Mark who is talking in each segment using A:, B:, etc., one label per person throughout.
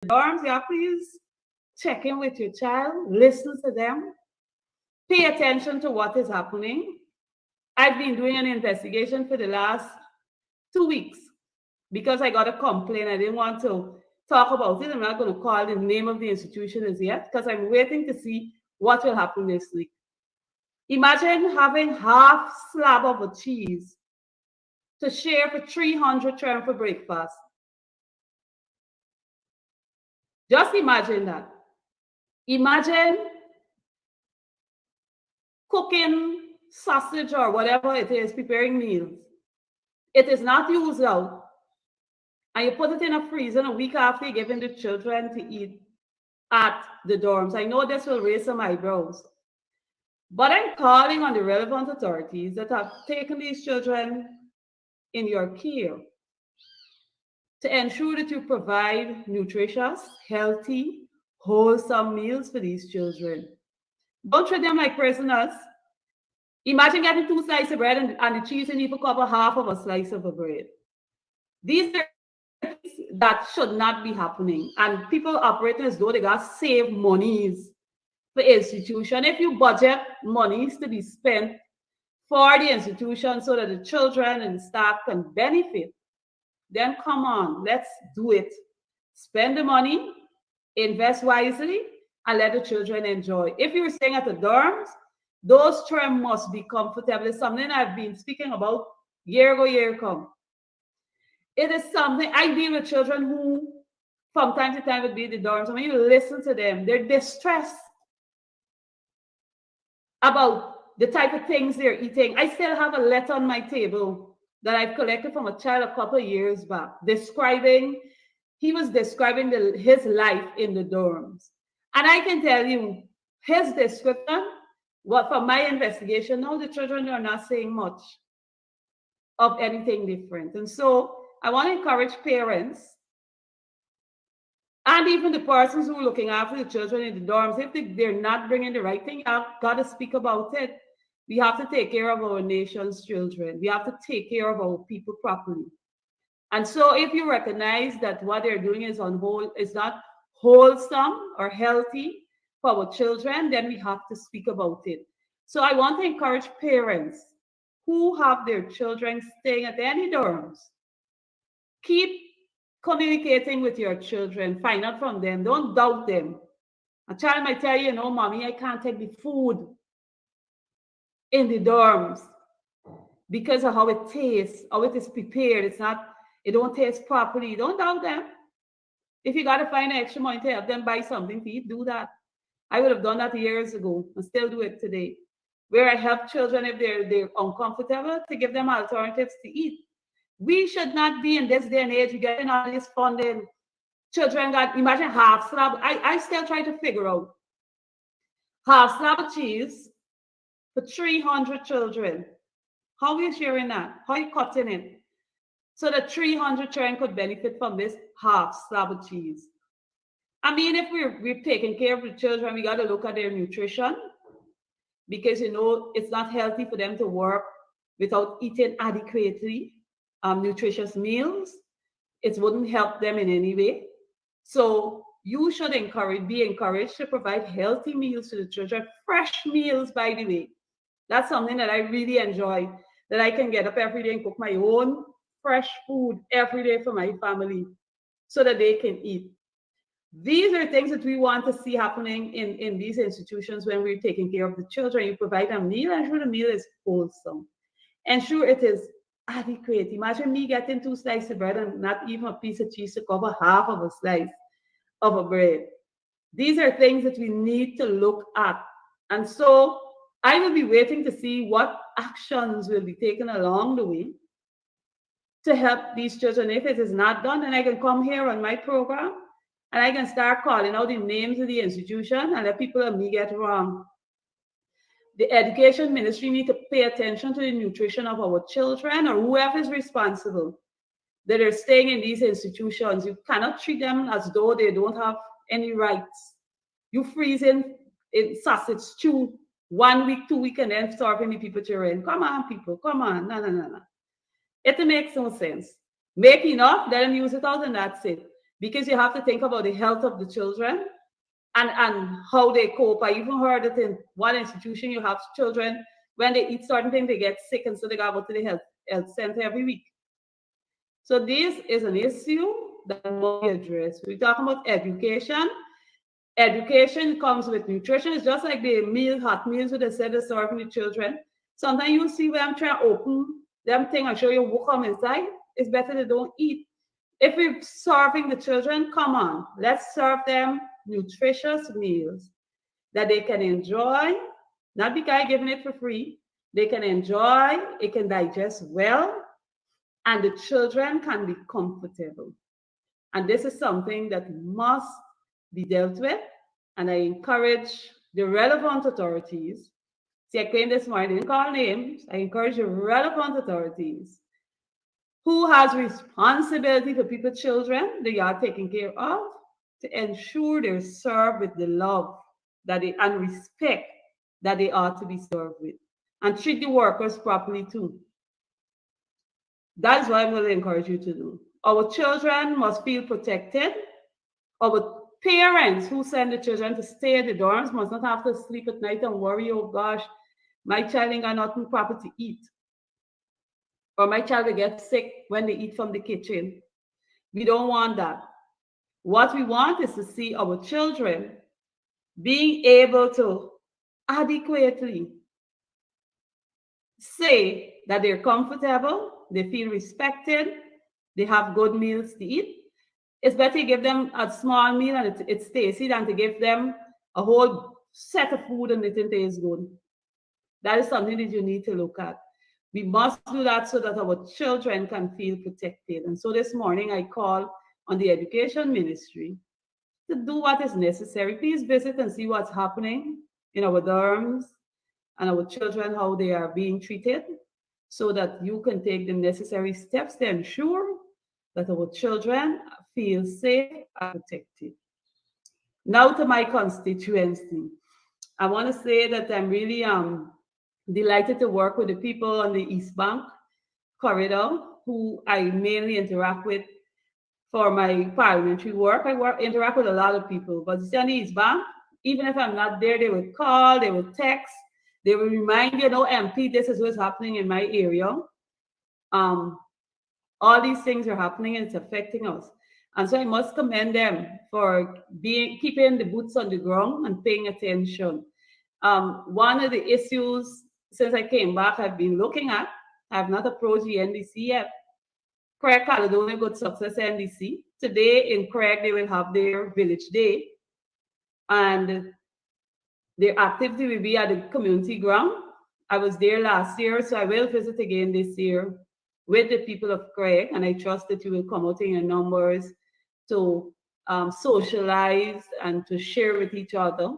A: dorms, yeah, please check in with your child, listen to them, pay attention to what is happening. I've been doing an investigation for the last 2 weeks because I got a complaint. I didn't want to talk about it. I'm not going to call the name of the institution as yet because I'm waiting to see what will happen this week. Imagine having half slab of a cheese to share for 300 children for breakfast. Just imagine that. Imagine cooking sausage or whatever it is, preparing meals. It is not used out. And you put it in a freezer a week after you're giving the children to eat at the dorms. I know this will raise some eyebrows. But I'm calling on the relevant authorities that have taken these children in your care to ensure that you provide nutritious, healthy, wholesome meals for these children. Don't treat them like prisoners. Imagine getting 2 slices of bread and the cheese and even cover half of a slice of a bread. These are things that should not be happening. And people operating as though they got save monies for institution. If you budget monies to be spent for the institution so that the children and the staff can benefit, then come on, let's do it. Spend the money, invest wisely, and let the children enjoy. If you're staying at the dorms, those children must be comfortable. It's something I've been speaking about year ago, year come. It is something I deal with children who from time to time would be in the dorms. And when you listen to them, they're distressed about the type of things they're eating. I still have a letter on my table that I've collected from a child a couple of years back, he was describing his life in the dorms. And I can tell you, his description, from my investigation, no, the children are not saying much of anything different. And so I want to encourage parents and even the persons who are looking after the children in the dorms, if they're not bringing the right thing, you have got to speak about it. We have to take care of our nation's children. We have to take care of our people properly. And so if you recognize that what they're doing is not wholesome or healthy for our children, then we have to speak about it. So I want to encourage parents who have their children staying at any dorms. Keep communicating with your children. Find out from them. Don't doubt them. A child might tell you, no, mommy, I can't take the food in the dorms because of how it tastes, how it is prepared. It don't taste properly. Don't doubt them. If you got to find extra money to help them buy something to eat, do that. I would have done that years ago and still do it today, where I help children if they're uncomfortable to give them alternatives to eat. We should not be in this day and age getting all this funding. Children got, imagine half slab. I still try to figure out half slab of cheese for 300 children. How are you sharing that? How are you cutting it? So that 300 children could benefit from this half slab of cheese. I mean, if we're taking care of the children, we got to look at their nutrition because, it's not healthy for them to work without eating adequately nutritious meals. It wouldn't help them in any way. So you should be encouraged to provide healthy meals to the children, fresh meals, by the way. That's something that I really enjoy, that I can get up every day and cook my own fresh food every day for my family so that they can eat. These are things that we want to see happening in these institutions when we're taking care of the children. You provide a meal, ensure the meal is wholesome. Ensure it is adequate. Imagine me getting 2 slices of bread and not even a piece of cheese to cover half of a slice of a bread. These are things that we need to look at. And so I will be waiting to see what actions will be taken along the way to help these children. If it is not done, then I can come here on my program and I can start calling out the names of the institution and let people like me get wrong. The education ministry need to pay attention to the nutrition of our children or whoever is responsible that are staying in these institutions. You cannot treat them as though they don't have any rights. You freeze in sausage stew 1 week, 2 weeks, and then starving the people to rent. Come on, people, come on. No. It makes no sense. Make enough, let them use it out, and that's it. because you have to think about the health of the children and how they cope. I even heard that in one institution you have children, when they eat certain things, they get sick, and so they go to the health center every week. So this is an issue that must be addressed. We're talking about education. Education comes with nutrition. It's just like the hot meals that they said they're serving the children. Sometimes you see when I'm trying to open them thing and show you what come inside. It's better they don't eat. If we're serving the children, come on, let's serve them nutritious meals that they can enjoy, not because giving it for free. They can enjoy, it can digest well, and the children can be comfortable. And this is something that must be dealt with. And I encourage the relevant authorities. See, I came this morning, I didn't call names. I encourage the relevant authorities who has responsibility for people's children they are taking care of to ensure they're served with the love that they and respect that they ought to be served with. And treat the workers properly too. That's what I'm going to encourage you to do. Our children must feel protected. Our parents who send the children to stay at the dorms must not have to sleep at night and worry, oh gosh, my child ain't got nothing proper to eat. Or my child will get sick when they eat from the kitchen. We don't want that. What we want is to see our children being able to adequately say that they're comfortable, they feel respected, they have good meals to eat. It's better to give them a small meal and it's tasty than to give them a whole set of food and it didn't taste good. That is something that you need to look at. We must do that so that our children can feel protected. And so this morning I call on the education ministry to do what is necessary. Please visit and see what's happening in our dorms and our children, how they are being treated, so that you can take the necessary steps to ensure that our children feel safe and protected. Now to my constituency. I want to say that I'm really delighted to work with the people on the East Bank corridor, who I mainly interact with for my parliamentary work. Interact with a lot of people, but on the East Bank, even if I'm not there, they will call, they will text, they will remind you, no, MP, this is what's happening in my area. All these things are happening and it's affecting us. And so I must commend them for keeping the boots on the ground and paying attention. One of the issues since I came back I've been looking at, I have not approached the NDC yet. Craig Caledonia Good Success NDC. Today in Craig, they will have their village day. And their activity will be at the community ground. I was there last year, so I will visit again this year with the people of Craig, and I trust that you will come out in your numbers to socialize and to share with each other.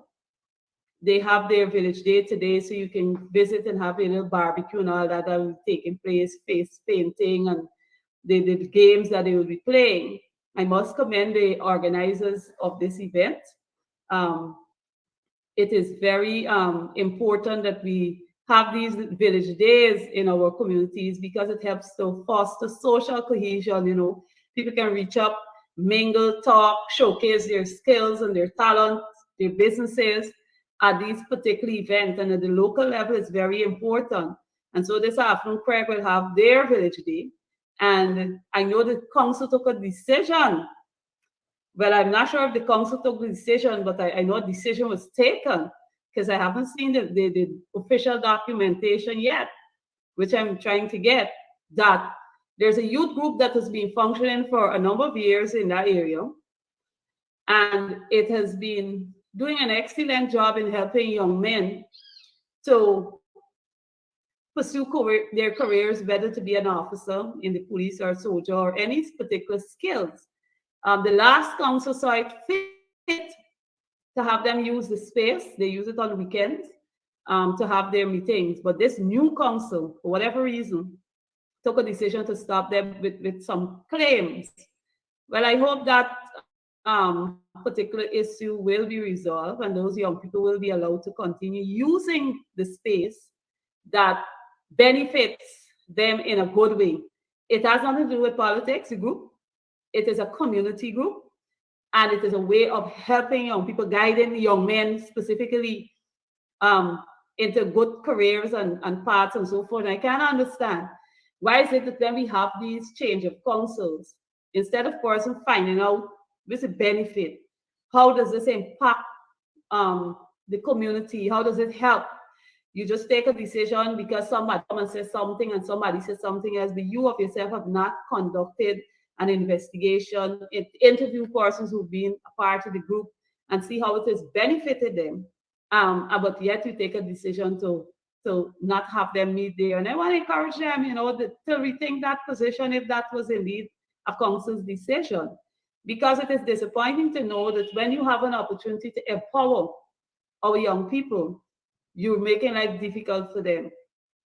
A: They have their village day today, so you can visit and have a little barbecue and all that will be taking place, face painting, and the games that they will be playing. I must commend the organizers of this event. It is very important that we have these village days in our communities because it helps to foster social cohesion. You know, people can reach up, mingle, talk, showcase their skills and their talents, their businesses at these particular events. And at the local level, it's very important. And so this afternoon, Craig will have their village day. And I know the council took a decision. Well, I'm not sure if the council took the decision, but I know a decision was taken because I haven't seen the official documentation yet, which I'm trying to get, that there's a youth group that has been functioning for a number of years in that area. And it has been doing an excellent job in helping young men to pursue their careers, whether to be an officer in the police or soldier or any particular skills. The last council saw it fit to have them use the space. They use it on weekends to have their meetings. But this new council, for whatever reason, took a decision to stop them with some claims. Well, I hope that particular issue will be resolved and those young people will be allowed to continue using the space that benefits them in a good way. It has nothing to do with politics, the group. It is a community group. and it is a way of helping young people, guiding young men specifically into good careers and paths and so forth. And I can't understand why is it that when we have these change of councils, instead of person finding out what's the benefit, how does this impact the community, how does it help? You just take a decision because somebody come and says something and somebody says something else, but you of yourself have not conducted an investigation, interview persons who've been a part of the group and see how it has benefited them. But yet you take a decision to not have them meet there. And I want to encourage them, to rethink that position if that was indeed a council's decision. Because it is disappointing to know that when you have an opportunity to empower our young people, you're making life difficult for them.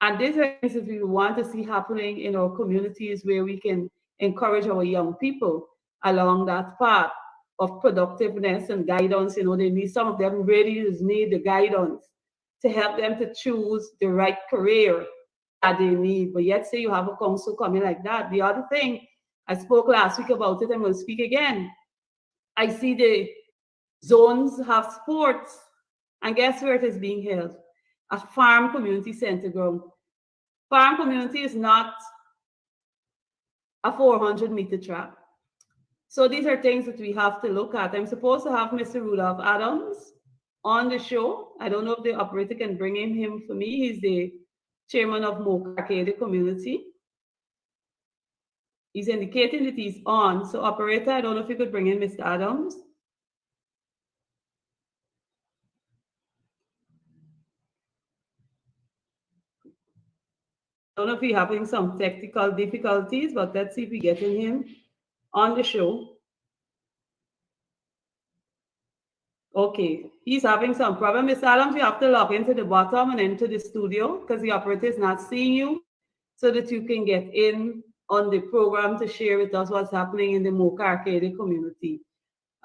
A: And these are things that we want to see happening in our communities where we can encourage our young people along that path of productiveness and guidance. They need, some of them really need the guidance to help them to choose the right career that they need. But yet say you have a council coming like that. The other thing, I spoke last week about it and will speak again. I see the zones have sports, and guess where it is being held? At Farm Community Center ground. Farm Community is not a 400-meter track. So these are things that we have to look at. I'm supposed to have Mr. Rudolph Adams on the show. I don't know if the operator can bring him for me. He's the chairman of Mocha Arcadia Community. He's indicating that he's on. So operator, I don't know if you could bring in Mr. Adams. I don't know if we're having some technical difficulties, but let's see if we're getting him on the show. Okay, he's having some problem. Mr. Adams, you have to log into the bottom and into the studio because the operator is not seeing you so that you can get in on the program to share with us what's happening in the Mocha Arcadia community.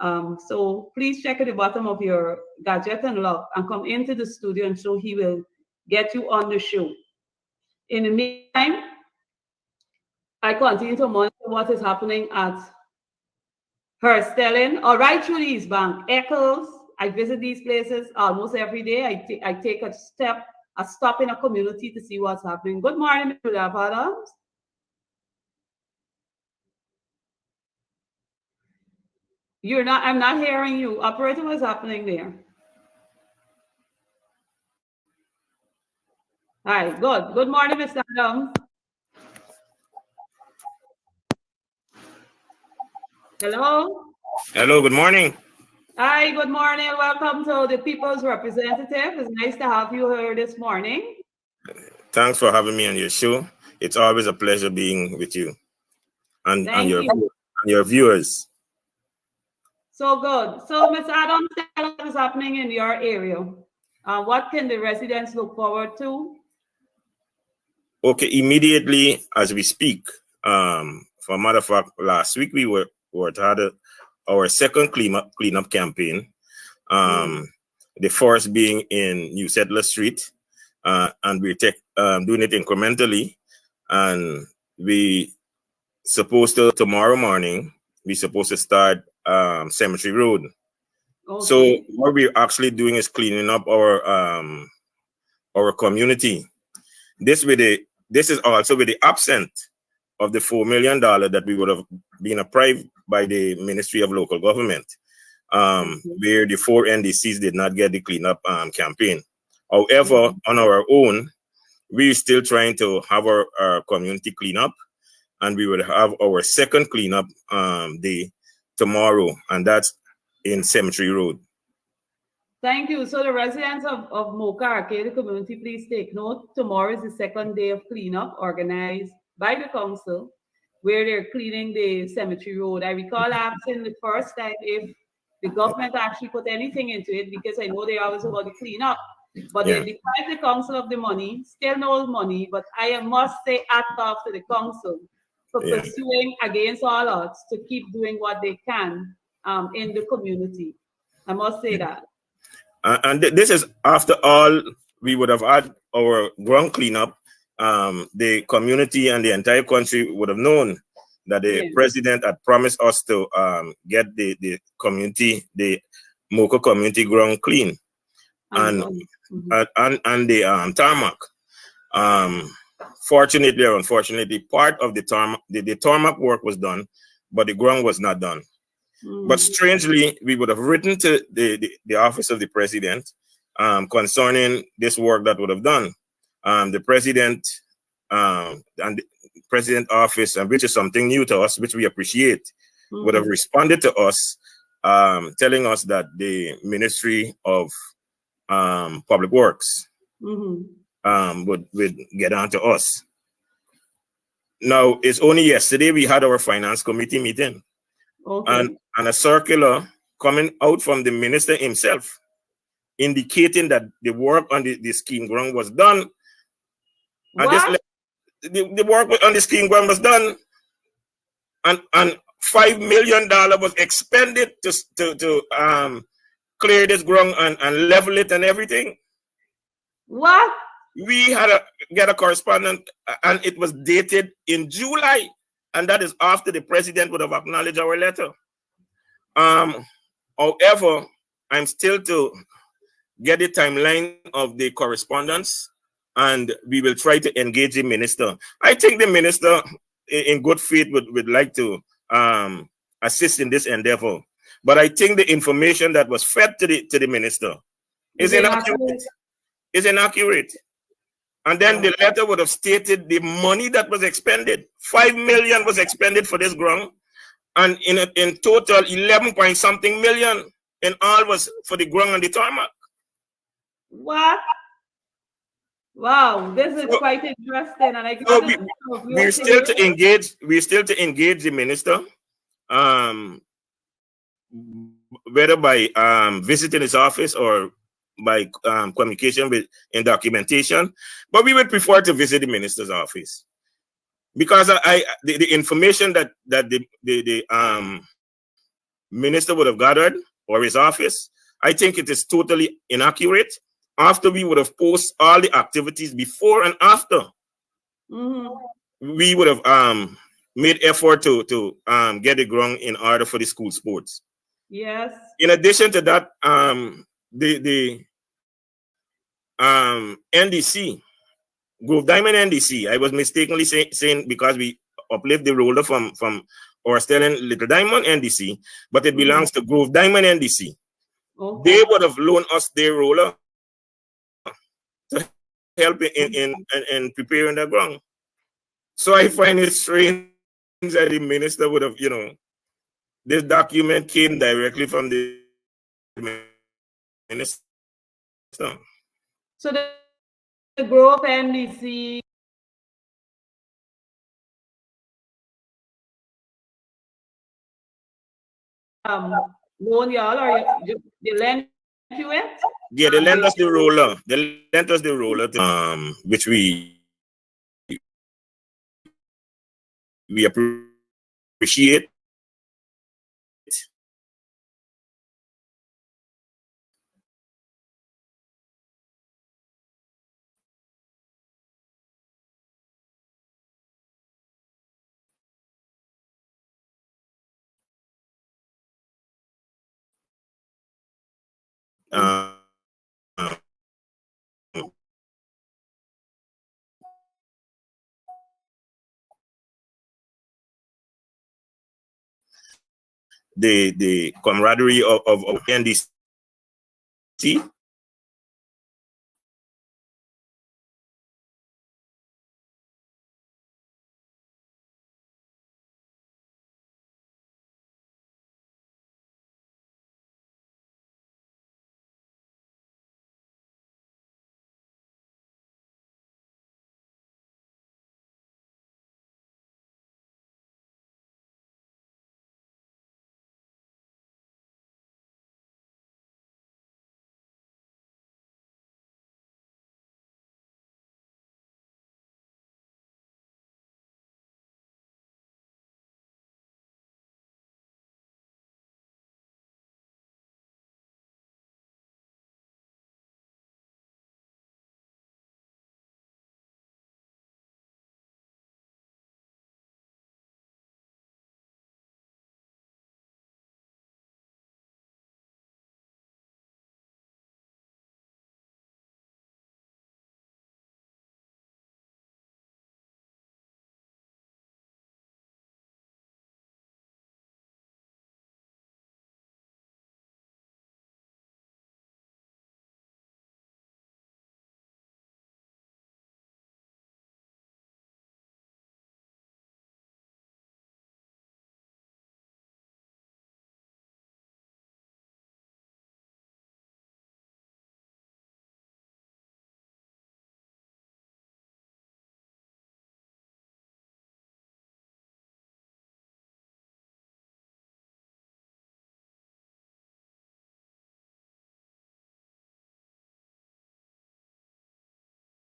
A: So please check at the bottom of your gadget and log and come into the studio, and so he will get you on the show. In the meantime, I continue to monitor what is happening at Herstelling or right through these bank Eccles. I visit these places almost every day. I take a stop in a community to see what's happening. Good morning, Mr. Adams. I'm not hearing you. Operator, what's happening there? Hi, good. Good morning, Mr. Adams. Hello?
B: Hello, good morning.
A: Hi, good morning. Welcome to the People's Representative. It's nice to have you here this morning.
B: Thanks for having me on your show. It's always a pleasure being with you and your viewers.
A: So good. So, Ms. Adams, tell us what is happening in your area. What can the residents look forward to?
B: Okay, immediately as we speak, for a matter of fact, last week we were had our second cleanup campaign. The first being in New Settler Street, and we're doing it incrementally. And we supposed to tomorrow morning we're supposed to start Cemetery Road. Okay. So what we're actually doing is cleaning up our community. This is also with the absence of the $4 million that we would have been approved by the Ministry of Local Government, where the 4 NDCs did not get the cleanup campaign. However, on our own, we're still trying to have our community cleanup, and we would have our second cleanup day tomorrow, and that's in Cemetery Road.
A: Thank you. So the residents of Mocha Arcadia community, please take note. Tomorrow is the second day of cleanup organized by the council, where they're cleaning the Cemetery Road. I recall asking the first time if the government actually put anything into it, because I know they always about to clean up. But they deprived the council of the money, still no money, but I must say hats off to the council for pursuing against all odds to keep doing what they can in the community. I must say that.
B: And this is after all we would have had our ground cleanup. The community and the entire country would have known that the
A: Yeah.
B: president had promised us to get the community, the Mocha community ground clean and and the tarmac. Fortunately or unfortunately, part of the tarmac work was done, but the ground was not done. But strangely, we would have written to the office of the president concerning this work that would have done. The president and the president office, and which is something new to us, which we appreciate, would have responded to us, telling us that the Ministry of Public Works would get on to us. Now, it's only yesterday we had our finance committee meeting, and a circular coming out from the minister himself indicating that the work on the scheme ground was done. And the work on the scheme ground was done, and $5 million was expended to clear this ground and level it and everything.
A: What?
B: We had get a correspondent, and it was dated in July, and that is after the president would have acknowledged our letter. However, I'm still to get the timeline of the correspondence, and we will try to engage the minister. I think the minister, in good faith, would like to assist in this endeavor. But I think the information that was fed to the minister is inaccurate. Is inaccurate. And then the letter would have stated the money that was expended. 5 million was expended for this ground, and in total 11 point something million in all was for the ground and the tarmac.
A: What? Wow, this is quite interesting, and I got
B: we're still to engage. We're still to engage the minister, whether by visiting his office or by communication with in documentation. But we would prefer to visit the minister's office, because the information that the minister would have gathered, or his office, I think it is totally inaccurate. After we would have posted all the activities before and after, we would have made effort to get the ground in order for the school sports.
A: Yes.
B: In addition to that, the NDC, Grove Diamond NDC, I was mistakenly saying because we uplift the roller from or Stellan Little Diamond NDC, but it belongs to Grove Diamond NDC. They would have loaned us their roller to help in preparing the ground. So I find it strange that the minister would have, this document came directly from the minister.
A: So the Grove NDC loan y'all, or they lend you it?
B: Yeah, they lent us the roller. They lent us the roller, which we appreciate. The camaraderie of NDC.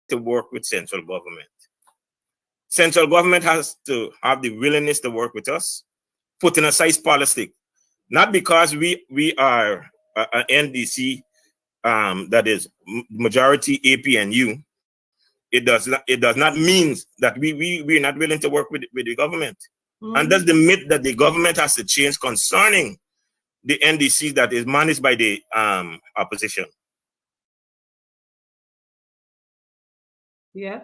B: to work with central government. Central government has to have the willingness to work with us, putting aside policy, not because we are an NDC that is majority APNU. It does not mean that we're not willing to work with the government. And that's the myth that the government has to change concerning the NDC that is managed by the opposition.
A: Yeah,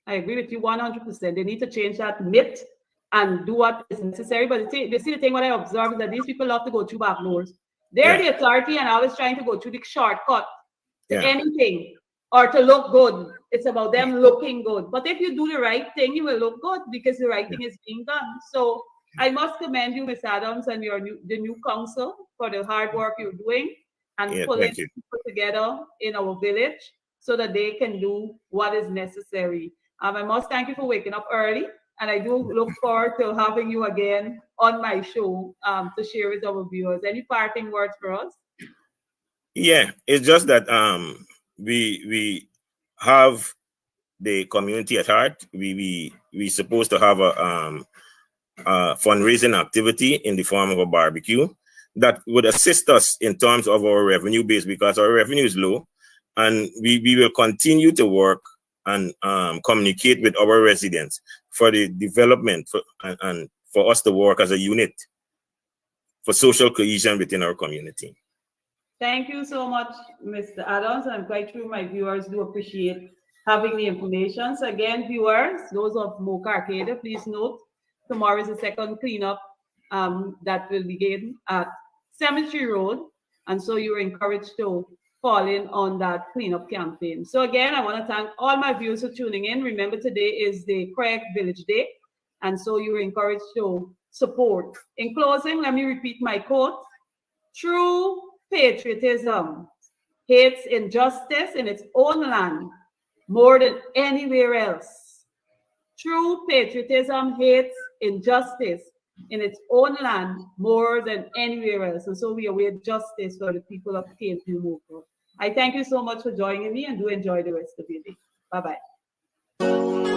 A: I agree with you 100%. They need to change that myth and do what is necessary. But you see, the thing what I observe is that these people love to go through back doors. They're the authority and always trying to go through the shortcut to anything or to look good. It's about them looking good. But if you do the right thing, you will look good because the right thing is being done. So I must commend you, Ms. Adams, and the new council for the hard work you're doing and pulling people together in our village so that they can do what is necessary. I must thank you for waking up early, and I do look forward to having you again on my show to share with our viewers. Any parting words for us?
B: Yeah, it's just that we have the community at heart. We supposed to have a fundraising activity in the form of a barbecue that would assist us in terms of our revenue base, because our revenue is low, and we will continue to work and communicate with our residents for the development and for us to work as a unit for social cohesion within our community.
A: Thank you so much, Mr. Adams. I'm quite sure my viewers do appreciate having the information. So again, viewers, those of Mocha Arcadia, please note tomorrow is the second cleanup that will begin at Cemetery Road. And so you're encouraged to fall in on that cleanup campaign. So again, I want to thank all my viewers for tuning in. Remember, today is the Craig Village Day. And so you're encouraged to support. In closing, let me repeat my quote. True patriotism hates injustice in its own land more than anywhere else. True patriotism hates injustice in its own land more than anywhere else. And so we await justice for the people of KMU. I thank you so much for joining me, and do enjoy the rest of your day. Bye-bye.